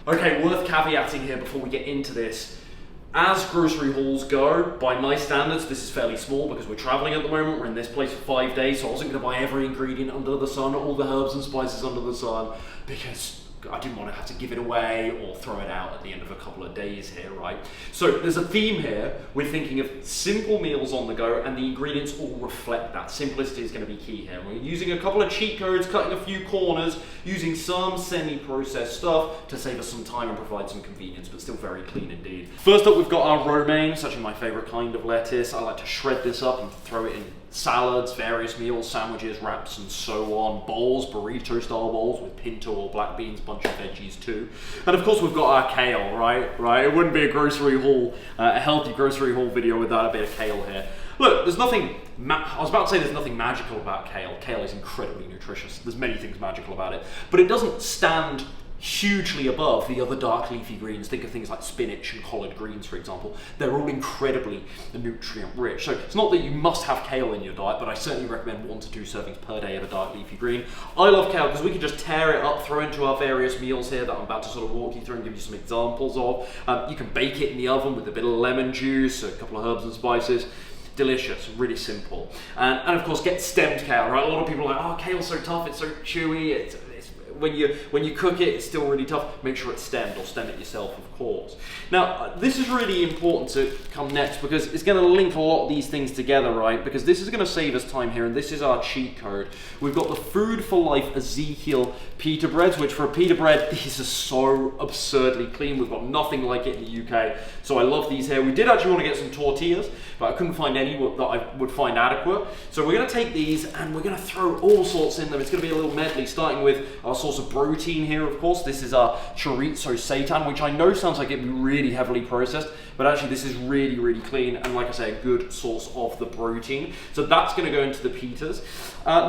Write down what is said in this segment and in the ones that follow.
Okay, worth caveating here before we get into this. As grocery hauls go, by my standards, this is fairly small because we're traveling at the moment. We're in this place for 5 days, so I wasn't going to buy every ingredient under the sun, all the herbs and spices under the sun, because I didn't want to have to give it away or throw it out at the end of a couple of days here, right? So there's a theme here. We're thinking of simple meals on the go, and the ingredients all reflect that. Simplicity is going to be key here. We're using a couple of cheat codes, cutting a few corners, using some semi-processed stuff to save us some time and provide some convenience, but still very clean indeed. First up, we've got our romaine, such as my favorite kind of lettuce. I like to shred this up and throw it in salads, various meals, sandwiches, wraps, and so on. Bowls, burrito-style bowls with pinto or black beans, bunch of veggies too. And of course, we've got our kale, right? It wouldn't be a grocery haul, a healthy grocery haul video without a bit of kale here. Look, there's nothing, I was about to say there's nothing magical about kale. Kale is incredibly nutritious. There's many things magical about it, but it doesn't stand hugely above the other dark leafy greens. Think of things like spinach and collard greens, for example. They're all incredibly nutrient rich. So it's not that you must have kale in your diet, but I certainly recommend 1 to 2 servings per day of a dark leafy green. I love kale because we can just tear it up, throw into our various meals here that I'm about to sort of walk you through and give you some examples of. You can bake it in the oven with a bit of lemon juice, a couple of herbs and spices. Delicious, really simple. And of course, get stemmed kale, right? A lot of people are like, oh, kale's so tough, it's so chewy, when you cook it, it's still really tough. Make sure it's stemmed, or stem it yourself, of course. Now, this is really important to come next because it's going to link a lot of these things together, right? Because this is going to save us time here, and this is our cheat code. We've got the Food for Life Ezekiel pita breads, which for a pita bread, these are so absurdly clean. We've got nothing like it in the UK, so I love these here. We did actually want to get some tortillas, but I couldn't find any that I would find adequate. So we're going to take these and we're going to throw all sorts in them. It's going to be a little medley, starting with our source of protein here, of course. This is our chorizo seitan, which I know sounds like it'd be really heavily processed, but actually this is really, really clean, and like I say, a good source of the protein. So that's going to go into the pitas.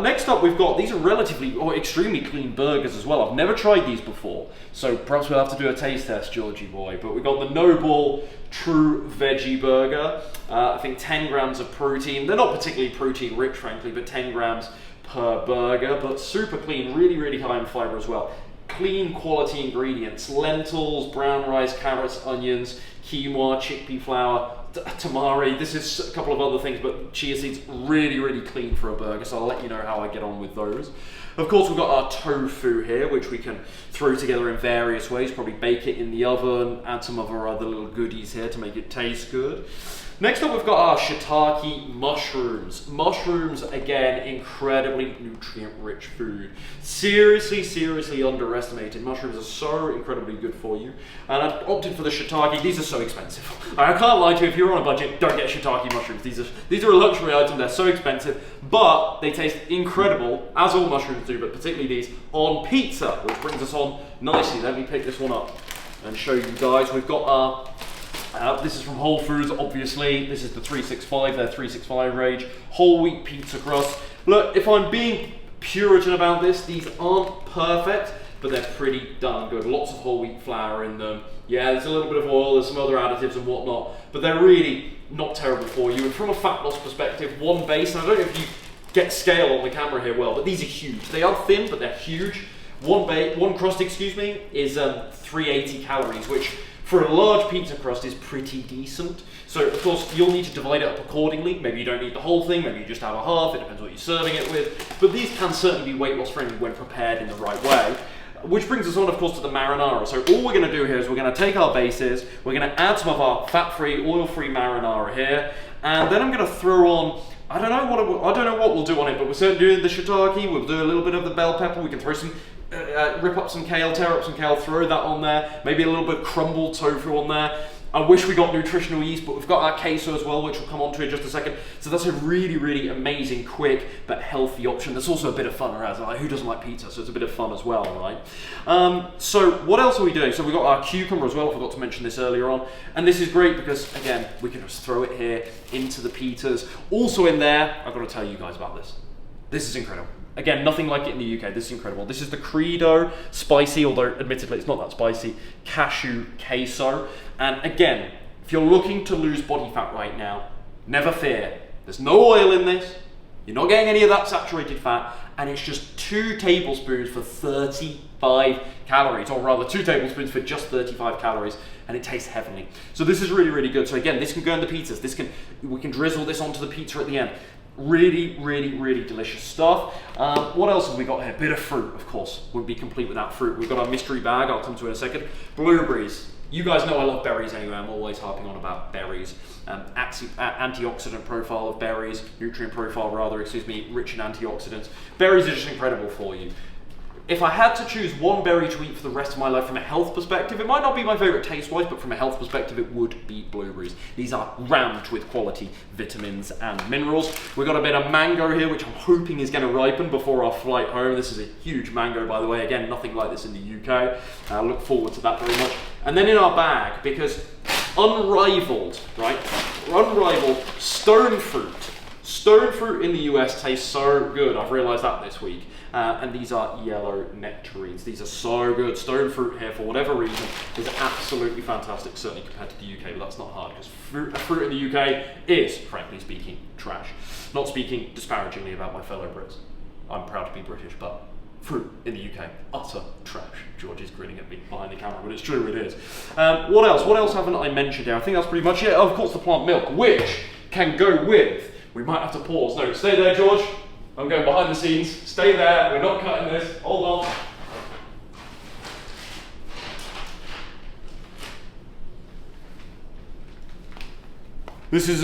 Next up, we've got, these are relatively or extremely clean burgers as well. I've never tried these before, so perhaps we'll have to do a taste test, Georgie boy. But we've got the Noble True Veggie Burger. I think 10 grams of protein. They're not particularly protein rich, frankly, but 10 grams per burger, but super clean, really, really high in fiber as well. Clean quality ingredients: lentils, brown rice, carrots, onions, quinoa, chickpea flour, tamari. This is a couple of other things, but chia seeds, really, really clean for a burger, so I'll let you know how I get on with those. Of course, we've got our tofu here, which we can throw together in various ways, probably bake it in the oven, add some of our other little goodies here to make it taste good. Next up, we've got our shiitake mushrooms. Mushrooms, again, incredibly nutrient-rich food. Seriously, seriously underestimated. Mushrooms are so incredibly good for you. And I opted for the shiitake. These are so expensive. I can't lie to you, if you're on a budget, don't get shiitake mushrooms. These are a luxury item, they're so expensive, but they taste incredible, as all mushrooms do, but particularly these, on pizza, which brings us on nicely. Let me pick this one up and show you guys. We've got our this is from Whole Foods, obviously. This is the 365, their 365 range. Whole wheat pizza crust. Look, if I'm being Puritan about this, these aren't perfect, but they're pretty darn good. Lots of whole wheat flour in them. Yeah, there's a little bit of oil, there's some other additives and whatnot, but they're really not terrible for you. And from a fat loss perspective, one base, and I don't know if you get scale on the camera here well, but these are huge. They are thin, but they're huge. One crust, is 380 calories, which for a large pizza crust is pretty decent. So of course you'll need to divide it up accordingly. Maybe you don't need the whole thing, maybe you just have a half, it depends what you're serving it with. But these can certainly be weight loss friendly when prepared in the right way. Which brings us on, of course, to the marinara. So all we're going to do here is we're going to take our bases, we're going to add some of our fat-free, oil-free marinara here, and then I'm going to throw on, I don't know what we'll do on it, but we're certainly doing the shiitake. We'll do a little bit of the bell pepper. We can throw some rip up some kale, tear up some kale, throw that on there, maybe a little bit of crumbled tofu on there. I wish we got nutritional yeast, but we've got our queso as well, which we'll come on to in just a second. So that's a really, really amazing, quick, but healthy option. That's also a bit of fun, right? Like, who doesn't like pizza? So it's a bit of fun as well, right? So what else are we doing? So we've got our cucumber as well. I forgot to mention this earlier on. And this is great because, again, we can just throw it here into the pitas. Also in there, I've got to tell you guys about this. This is incredible. Again, nothing like it in the UK. This is incredible. This is the Credo spicy, although admittedly it's not that spicy, cashew queso. And again, if you're looking to lose body fat right now, never fear. There's no oil in this. You're not getting any of that saturated fat. And it's just 2 tablespoons for 30 35 calories, or rather 2 tablespoons for just 35 calories, and it tastes heavenly. So this is really, really good. So again, this can go in the pizzas. We can drizzle this onto the pizza at the end. Really, really, really delicious stuff. What else have we got here? Bit of fruit, of course. Wouldn't be complete without fruit. We've got our mystery bag, I'll come to in a second. Blueberries. You guys know I love berries anyway. I'm always harping on about berries. Antioxidant profile of berries, nutrient profile rather, excuse me, rich in antioxidants. Berries are just incredible for you. If I had to choose one berry to eat for the rest of my life from a health perspective, it might not be my favorite taste-wise, but from a health perspective, it would be blueberries. These are rammed with quality vitamins and minerals. We've got a bit of mango here, which I'm hoping is going to ripen before our flight home. This is a huge mango, by the way. Again, nothing like this in the UK. I look forward to that very much. And then in our bag, because unrivaled, right? Unrivaled stone fruit. Stone fruit in the US tastes so good. I've realized that this week. And these are yellow nectarines. These are so good. Stone fruit here, for whatever reason, is absolutely fantastic, certainly compared to the UK, but that's not hard, because fruit in the UK is, frankly speaking, trash. Not speaking disparagingly about my fellow Brits. I'm proud to be British, but fruit in the UK, utter trash. George is grinning at me behind the camera, but it's true, it is. What else? What else haven't I mentioned here? I think that's pretty much it. Of course, the plant milk, which can go with... We might have to pause. No, stay there, George. I'm going behind the scenes. Stay there. We're not cutting this. Hold on. This is,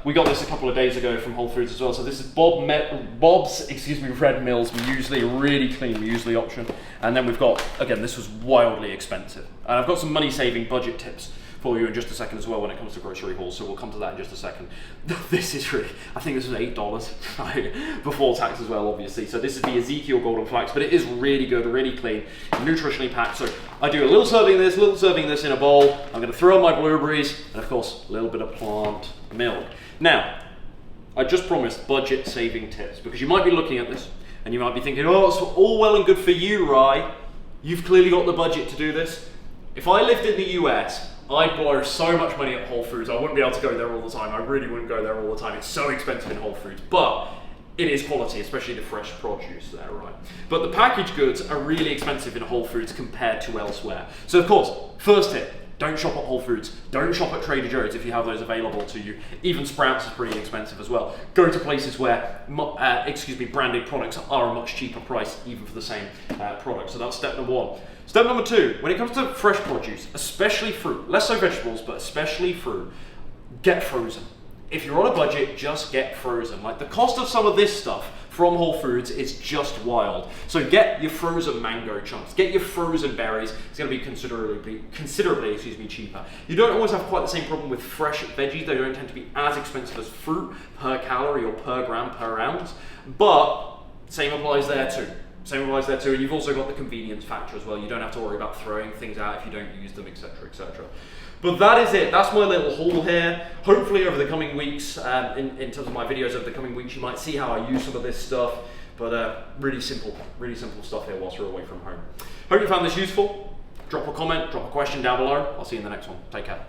we got this a couple of days ago from Whole Foods as well. So this is Bob's Red Mill's Muesli, really clean Muesli option. And then we've got, again, this was wildly expensive. And I've got some money-saving budget tips for you in just a second as well when it comes to grocery hauls, so we'll come to that in just a second. This is really, I think this was $8 right, before tax as well, obviously. So this is the Ezekiel Golden Flax, but it is really good, really clean, nutritionally packed. So I do a little serving this in a bowl. I'm going to throw in my blueberries, and of course, a little bit of plant milk. Now, I just promised budget saving tips, because you might be looking at this, and you might be thinking, oh, it's all well and good for you, Rye. You've clearly got the budget to do this. If I lived in the US, I'd blow so much money at Whole Foods, I wouldn't be able to go there all the time. I really wouldn't go there all the time. It's so expensive in Whole Foods, but it is quality, especially the fresh produce there, right? But the packaged goods are really expensive in Whole Foods compared to elsewhere. So of course, first tip, don't shop at Whole Foods. Don't shop at Trader Joe's if you have those available to you. Even Sprouts is pretty expensive as well. Go to places where, branded products are a much cheaper price, even for the same product. So that's step number one. Step number two, when it comes to fresh produce, especially fruit, less so vegetables, but especially fruit, get frozen. If you're on a budget, just get frozen. Like, the cost of some of this stuff from Whole Foods is just wild. So get your frozen mango chunks, get your frozen berries. It's going to be considerably cheaper. You don't always have quite the same problem with fresh veggies. They don't tend to be as expensive as fruit per calorie or per gram per ounce, but same applies there too. And you've also got the convenience factor as well. You don't have to worry about throwing things out if you don't use them, etc., etc. But that is it. That's my little haul here. Hopefully over the coming weeks, in terms of my videos over the coming weeks, you might see how I use some of this stuff. But really simple stuff here whilst we're away from home. Hope you found this useful. Drop a comment, drop a question down below. I'll see you in the next one. Take care.